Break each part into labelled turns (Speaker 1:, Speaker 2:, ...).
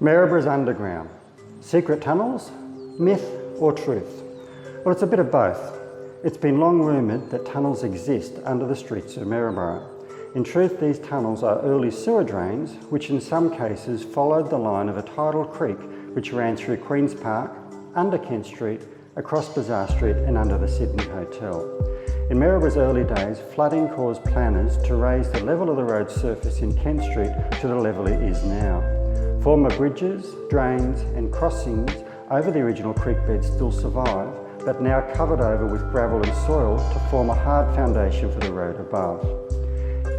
Speaker 1: Maryborough's underground. Secret tunnels, myth or truth? Well, it's a bit of both. It's been long rumoured that tunnels exist under the streets of Maryborough. In truth, these tunnels are early sewer drains, which in some cases followed the line of a tidal creek which ran through Queen's Park, under Kent Street, across Bazaar Street and under the Sydney Hotel. In Maryborough's early days, flooding caused planners to raise the level of the road surface in Kent Street to the level it is now. Former bridges, drains and crossings over the original creek bed still survive, but now covered over with gravel and soil to form a hard foundation for the road above.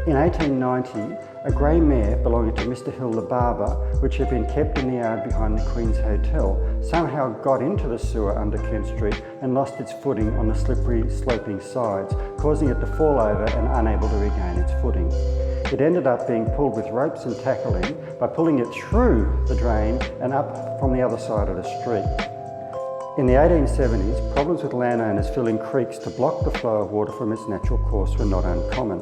Speaker 1: In 1890, a grey mare belonging to Mr Hill the barber, which had been kept in the yard behind the Queen's Hotel, somehow got into the sewer under Kent Street and lost its footing on the slippery, sloping sides, causing it to fall over and unable to regain its footing. It ended up being pulled with ropes and tackling by pulling it through the drain and up from the other side of the street. In the 1870s, problems with landowners filling creeks to block the flow of water from its natural course were not uncommon.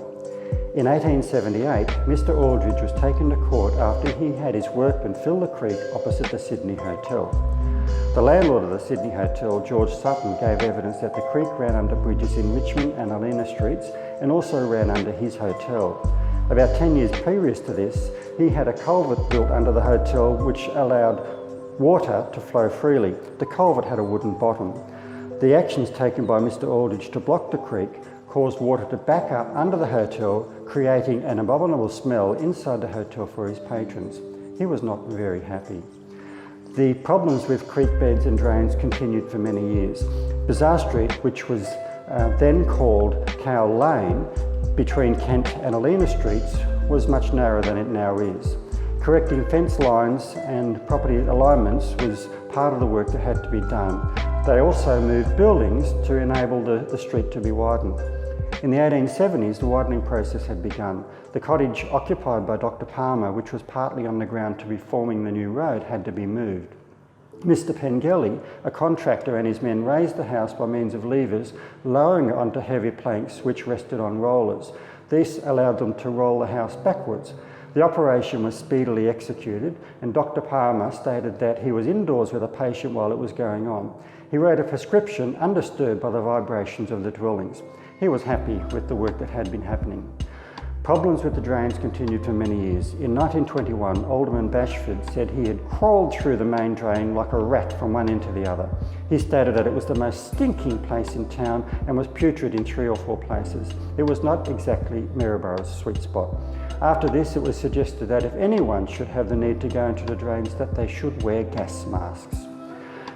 Speaker 1: In 1878, Mr Aldridge was taken to court after he had his workmen fill the creek opposite the Sydney Hotel. The landlord of the Sydney Hotel, George Sutton, gave evidence that the creek ran under bridges in Richmond and Alina Streets and also ran under his hotel. About 10 years previous to this, he had a culvert built under the hotel which allowed water to flow freely. The culvert had a wooden bottom. The actions taken by Mr Aldridge to block the creek caused water to back up under the hotel, creating an abominable smell inside the hotel for his patrons. He was not very happy. The problems with creek beds and drains continued for many years. Bazaar Street, which was then called Cow Lane, between Kent and Alina Streets, was much narrower than it now is. Correcting fence lines and property alignments was part of the work that had to be done. They also moved buildings to enable the street to be widened. In the 1870s, the widening process had begun. The cottage occupied by Dr Palmer, which was partly underground to be forming the new road, had to be moved. Mr Pengelly, a contractor, and his men raised the house by means of levers, lowering it onto heavy planks which rested on rollers. This allowed them to roll the house backwards. The operation was speedily executed, and Dr Palmer stated that he was indoors with a patient while it was going on. He wrote a prescription undisturbed by the vibrations of the dwellings. He was happy with the work that had been happening. Problems with the drains continued for many years. In 1921, Alderman Bashford said he had crawled through the main drain like a rat from one end to the other. He stated that it was the most stinking place in town and was putrid in 3 or 4 places. It was not exactly Maryborough's sweet spot. After this, it was suggested that if anyone should have the need to go into the drains, that they should wear gas masks.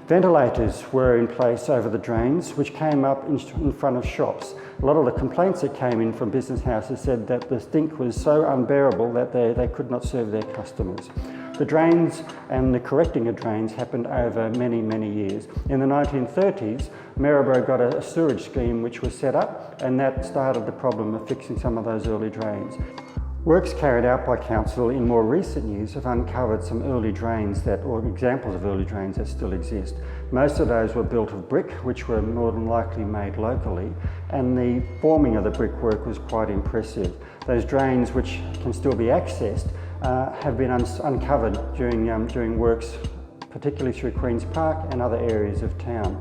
Speaker 1: Ventilators were in place over the drains, which came up in front of shops. A lot of the complaints that came in from business houses said that the stink was so unbearable that they could not serve their customers. The drains and the correcting of drains happened over many, many years. In the 1930s, Maryborough got a sewerage scheme which was set up, and that started the problem of fixing some of those early drains. Works carried out by council in more recent years have uncovered some early drains or examples of early drains that still exist. Most of those were built of brick, which were more than likely made locally, and the forming of the brickwork was quite impressive. Those drains, which can still be accessed, have been uncovered during works, particularly through Queen's Park and other areas of town.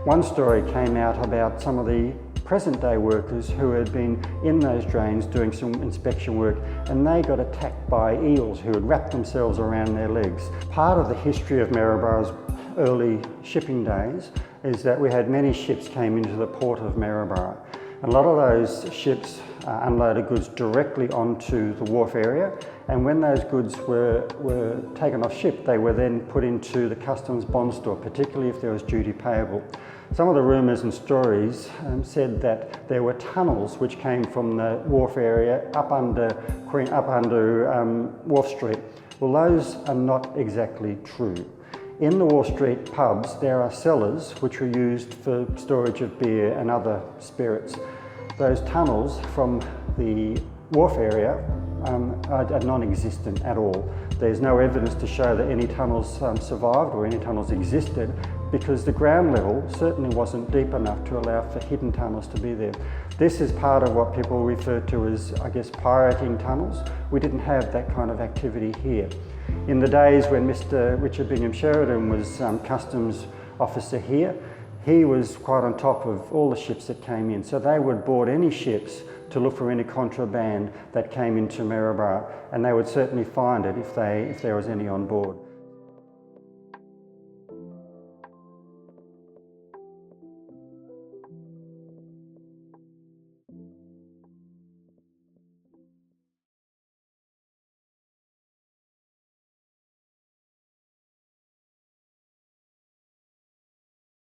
Speaker 1: One story came out about some of the present-day workers who had been in those drains doing some inspection work, and they got attacked by eels who had wrapped themselves around their legs. Part of the history of Maryborough's early shipping days is that we had many ships came into the port of Maryborough. A lot of those ships unloaded goods directly onto the wharf area, and when those goods were taken off ship, they were then put into the customs bond store, particularly if there was duty payable. Some of the rumours and stories said that there were tunnels which came from the wharf area up under Wharf Street. Well, those are not exactly true. In the Wharf Street pubs, there are cellars which were used for storage of beer and other spirits. Those tunnels from the wharf area are non-existent at all. There's no evidence to show that any tunnels survived or any tunnels existed, because the ground level certainly wasn't deep enough to allow for hidden tunnels to be there. This is part of what people refer to as, I guess, pirating tunnels. We didn't have that kind of activity here. In the days when Mr. Richard Bingham Sheridan was customs officer here, he was quite on top of all the ships that came in. So they would board any ships to look for any contraband that came into Maryborough, and they would certainly find it if there was any on board.